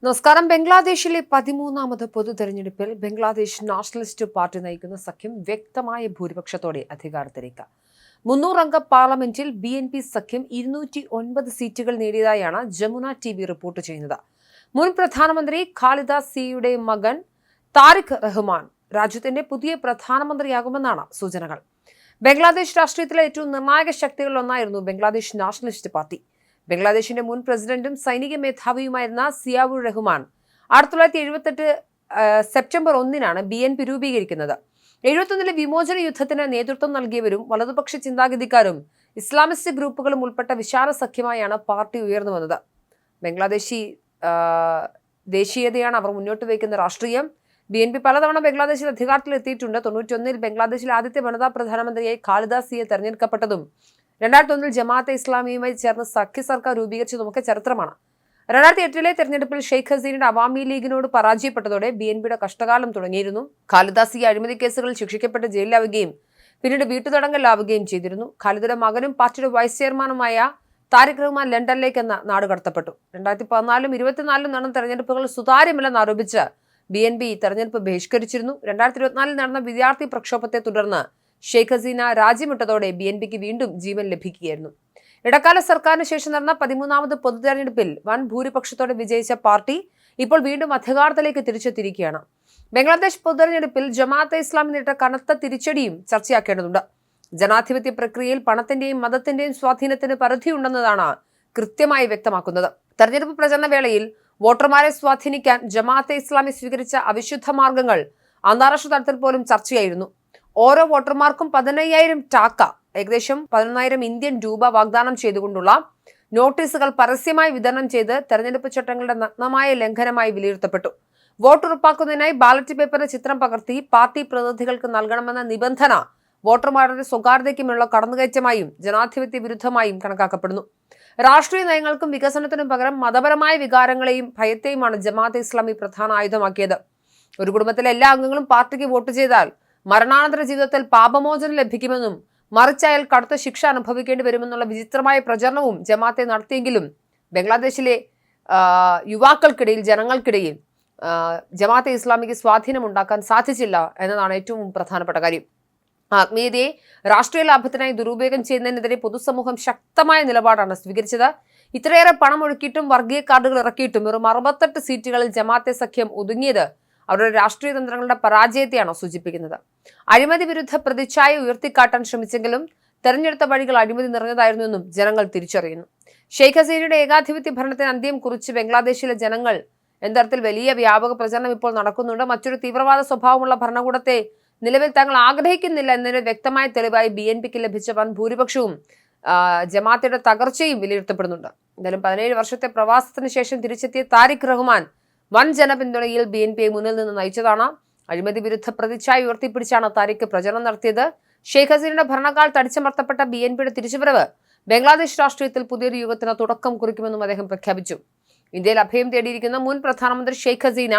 നമസ്കാരം. ബംഗ്ലാദേശിലെ 13ാമത് പൊതു തെരഞ്ഞെടുപ്പിൽ ബംഗ്ലാദേശ് നാഷണലിസ്റ്റ് പാർട്ടി നയിക്കുന്ന സഖ്യം വ്യക്തമായ ഭൂരിപക്ഷത്തോടെ അധികാരത്തിലേക്ക്. 300 അംഗ പാർലമെന്റിൽ BNP സഖ്യം 209 സീറ്റുകൾ നേടിയതായാണ് ജമുന TV റിപ്പോർട്ട് ചെയ്യുന്നത്. മുൻ പ്രധാനമന്ത്രി ഖാലിദ സിയയുടെ മകൻ താരിഖ് റഹ്മാൻ രാജ്യത്തിന്റെ പുതിയ പ്രധാനമന്ത്രിയാകുമെന്നാണ് സൂചനകൾ. ബംഗ്ലാദേശ് രാഷ്ട്രീയത്തിലെ ഏറ്റവും നിർണായക ശക്തികളിലൊന്നായിരുന്നു ബംഗ്ലാദേശ് നാഷണലിസ്റ്റ് പാർട്ടി. ബംഗ്ലാദേശിന്റെ മുൻ പ്രസിഡന്റും സൈനിക മേധാവിയുമായിരുന്ന സിയാവുർ റഹ്മാൻ 1978 സെപ്റ്റംബർ 1 BNP രൂപീകരിക്കുന്നത്. 71 വിമോചന യുദ്ധത്തിന് നേതൃത്വം നൽകിയവരും വലതുപക്ഷ ചിന്താഗതിക്കാരും ഇസ്ലാമിസ്റ്റ് ഗ്രൂപ്പുകളും ഉൾപ്പെട്ട വിശാല സഖ്യമായാണ് പാർട്ടി ഉയർന്നു വന്നത്. ബംഗ്ലാദേശി ദേശീയതയാണ് അവർ മുന്നോട്ട് വയ്ക്കുന്ന രാഷ്ട്രീയം. BNP പലതവണ ബംഗ്ലാദേശിൽ അധികാരത്തിൽ എത്തിയിട്ടുണ്ട്. 91 ബംഗ്ലാദേശിലെ ആദ്യത്തെ വനിതാ പ്രധാനമന്ത്രിയായി ഖാലിദ സിയ തെരഞ്ഞെടുക്കപ്പെട്ടതും 2001 ജമാഅത്തെ ഇസ്ലാമിയുമായി ചേർന്ന് സഖ്യ സർക്കാർ രൂപീകരിച്ചതുമൊക്കെ ചരിത്രമാണ്. 2008 തെരഞ്ഞെടുപ്പിൽ ഷെയ്ഖ് ഹസീനയുടെ അവാമി ലീഗിനോട് പരാജയപ്പെട്ടതോടെ BNPയുടെ കഷ്ടകാലം തുടങ്ങിയിരുന്നു. ഖാലിദ സിയ അഴിമതി കേസുകളിൽ ശിക്ഷിക്കപ്പെട്ട് ജയിലിലാവുകയും പിന്നീട് വീട്ടുതടങ്കലിലാവുകയും ചെയ്തിരുന്നു. ഖാലിദയുടെ മകനും പാർട്ടിയുടെ വൈസ് ചെയർമാനുമായ താരിഖ് റഹ്മാൻ ലണ്ടനിലേക്ക് നാട് കടത്തപ്പെട്ടു. 2014 2024 നടന്ന തെരഞ്ഞെടുപ്പുകൾ സുതാര്യമല്ലെന്ന് ആരോപിച്ച് BNP തെരഞ്ഞെടുപ്പ് ബഹിഷ്കരിച്ചിരുന്നു. 2024 നടന്ന വിദ്യാർത്ഥി പ്രക്ഷോഭത്തെ തുടർന്ന് ഷെയ്ഖ് ഹസീന രാജ്യമിട്ടതോടെ BNPക്ക് വീണ്ടും ജീവൻ ലഭിക്കുകയായിരുന്നു. ഇടക്കാല സർക്കാരിന് ശേഷം നടന്ന 13ാമത് പൊതു തെരഞ്ഞെടുപ്പിൽ വൻ ഭൂരിപക്ഷത്തോടെ വിജയിച്ച പാർട്ടി ഇപ്പോൾ വീണ്ടും അധികാരത്തിലേക്ക് തിരിച്ചെത്തിയിരിക്കുകയാണ്. ബംഗ്ലാദേശ് പൊതുതെരഞ്ഞെടുപ്പിൽ ജമാഅത്തെ ഇസ്ലാമി നേരിട്ട കനത്ത തിരിച്ചടിയും ചർച്ചയാക്കേണ്ടതുണ്ട്. ജനാധിപത്യ പ്രക്രിയയിൽ പണത്തിന്റെയും മതത്തിന്റെയും സ്വാധീനത്തിന് പരിധിയുണ്ടെന്നതാണ് കൃത്യമായി വ്യക്തമാക്കുന്നത്. തെരഞ്ഞെടുപ്പ് പ്രചരണ വേളയിൽ വോട്ടർമാരെ സ്വാധീനിക്കാൻ ജമാഅത്തെ ഇസ്ലാമി സ്വീകരിച്ച അവിശുദ്ധ മാർഗങ്ങൾ അന്താരാഷ്ട്ര തലത്തിൽ പോലും ചർച്ചയായിരുന്നു. ഓരോ വോട്ടർമാർക്കും 15,000 ടാക്ക, ഏകദേശം 11,000 ഇന്ത്യൻ രൂപ വാഗ്ദാനം ചെയ്തുകൊണ്ടുള്ള നോട്ടീസുകൾ പരസ്യമായി വിതരണം ചെയ്ത് തെരഞ്ഞെടുപ്പ് ചട്ടങ്ങളുടെ നഗ്നമായ ലംഘനമായി വിലയിരുത്തപ്പെട്ടു. വോട്ട് ഉറപ്പാക്കുന്നതിനായി ബാലറ്റ് പേപ്പറിന്റെ ചിത്രം പകർത്തി പാർട്ടി പ്രതിനിധികൾക്ക് നൽകണമെന്ന നിബന്ധന വോട്ടർമാരുടെ സ്വകാര്യതയ്ക്കുമുള്ള കടന്നുകയറ്റമായും ജനാധിപത്യ വിരുദ്ധമായും കണക്കാക്കപ്പെടുന്നു. രാഷ്ട്രീയ നയങ്ങൾക്കും വികസനത്തിനും പകരം മതപരമായ വികാരങ്ങളെയും ഭയത്തെയുമാണ് ജമാഅത്തെ ഇസ്ലാമി പ്രധാന ആയുധമാക്കിയത്. ഒരു കുടുംബത്തിലെ എല്ലാ അംഗങ്ങളും പാർട്ടിക്ക് വോട്ട് ചെയ്താൽ മരണാനന്തര ജീവിതത്തിൽ പാപമോചനം ലഭിക്കുമെന്നും മറിച്ച് അയാൾ കടുത്ത ശിക്ഷ അനുഭവിക്കേണ്ടി വരുമെന്നുള്ള വിചിത്രമായ പ്രചരണവും ജമാഅത്തെ നടത്തിയെങ്കിലും ബംഗ്ലാദേശിലെ യുവാക്കൾക്കിടയിൽ ജനങ്ങൾക്കിടയിൽ ജമാഅത്തെ ഇസ്ലാമിക്ക് സ്വാധീനമുണ്ടാക്കാൻ സാധിച്ചില്ല എന്നതാണ് ഏറ്റവും പ്രധാനപ്പെട്ട കാര്യം. ആത്മീയതയെ രാഷ്ട്രീയ ലാഭത്തിനായി ദുരുപയോഗം ചെയ്യുന്നതിനെതിരെ പൊതുസമൂഹം ശക്തമായ നിലപാടാണ് സ്വീകരിച്ചത്. ഇത്രയേറെ പണം ഒഴുക്കിയിട്ടും വർഗീയ കാർഡുകൾ ഇറക്കിയിട്ടും വെറും 68 സീറ്റുകളിൽ ജമാഅത്തെ സഖ്യം ഒതുങ്ങിയത് അവരുടെ രാഷ്ട്രീയ തന്ത്രങ്ങളുടെ പരാജയത്തെയാണ് സൂചിപ്പിക്കുന്നത്. അഴിമതി വിരുദ്ധ പ്രതിച്ഛായ ഉയർത്തിക്കാട്ടാൻ ശ്രമിച്ചെങ്കിലും തെരഞ്ഞെടുത്ത വഴികൾ അഴിമതി നിറഞ്ഞതായിരുന്നുവെന്നും ജനങ്ങൾ തിരിച്ചറിയുന്നു. ഷെയ്ഖ് ഹസീനയുടെ ഏകാധിപത്യ ഭരണത്തിന് അന്ത്യം കുറിച്ച് ബംഗ്ലാദേശിലെ ജനങ്ങൾ എന്തരത്തിൽ വലിയ വ്യാപക പ്രചരണം ഇപ്പോൾ നടക്കുന്നുണ്ട്. മറ്റൊരു തീവ്രവാദ സ്വഭാവമുള്ള ഭരണകൂടത്തെ നിലവിൽ തങ്ങൾ ആഗ്രഹിക്കുന്നില്ല എന്നതിന് വ്യക്തമായ തെളിവായി BNPക്ക് ലഭിച്ച വൻ ഭൂരിപക്ഷവും ജമാഅത്തിന്റെ തകർച്ചയും വിലയിരുത്തപ്പെടുന്നുണ്ട്. എന്തായാലും 17 വർഷത്തെ പ്രവാസത്തിന് ശേഷം തിരിച്ചെത്തിയ താരിഖ് റഹ്മാൻ വൻ ജനപിന്തുണയിൽ BNPയെ മുന്നിൽ നിന്ന് നയിച്ചതാണ്. അഴിമതി വിരുദ്ധ പ്രതിച്ഛായ ഉയർത്തിപ്പിടിച്ചാണ് താരിഖ് പ്രചരണം നടത്തിയത്. ഷെയ്ഖ് ഹസീനയുടെ ഭരണകാലത്ത് അടിച്ചമർത്തപ്പെട്ട BNPയുടെ തിരിച്ചുവരവ് ബംഗ്ലാദേശ് രാഷ്ട്രീയത്തിൽ പുതിയൊരു യുഗത്തിന് തുടക്കം കുറിക്കുമെന്നും അദ്ദേഹം പ്രഖ്യാപിച്ചു. ഇന്ത്യയിൽ അഭയം തേടിയിരിക്കുന്ന മുൻ പ്രധാനമന്ത്രി ഷെയ്ഖ് ഹസീന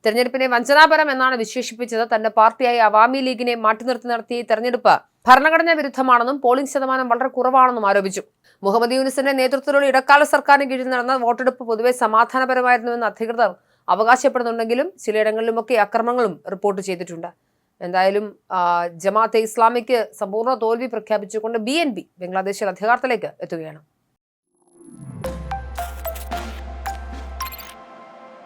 തെരഞ്ഞെടുപ്പിനെ വഞ്ചനാപരം എന്നാണ് വിശേഷിപ്പിച്ചത്. തന്റെ പാർട്ടിയായ അവാമി ലീഗിനെ മാറ്റിനിർത്തി നടത്തിയ ഈ തെരഞ്ഞെടുപ്പ് ഭരണഘടനാ വിരുദ്ധമാണെന്നും പോളിംഗ് ശതമാനം വളരെ കുറവാണെന്നും ആരോപിച്ചു. മുഹമ്മദ് യൂനിസിന്റെ നേതൃത്വത്തിലുള്ള ഇടക്കാല സർക്കാരിന് കീഴിൽ നടന്ന വോട്ടെടുപ്പ് പൊതുവെ സമാധാനപരമായിരുന്നുവെന്ന് അധികൃതർ അവകാശപ്പെടുന്നുണ്ടെങ്കിലും ചിലയിടങ്ങളിലുമൊക്കെ അക്രമങ്ങളും റിപ്പോർട്ട് ചെയ്തിട്ടുണ്ട്. എന്തായാലും ജമാഅത്തെ ഇസ്ലാമിക്ക് സമ്പൂർണ്ണ തോൽവി പ്രഖ്യാപിച്ചുകൊണ്ട് BNP ബംഗ്ലാദേശിൽ അധികാരത്തിലേക്ക് എത്തുകയാണ്.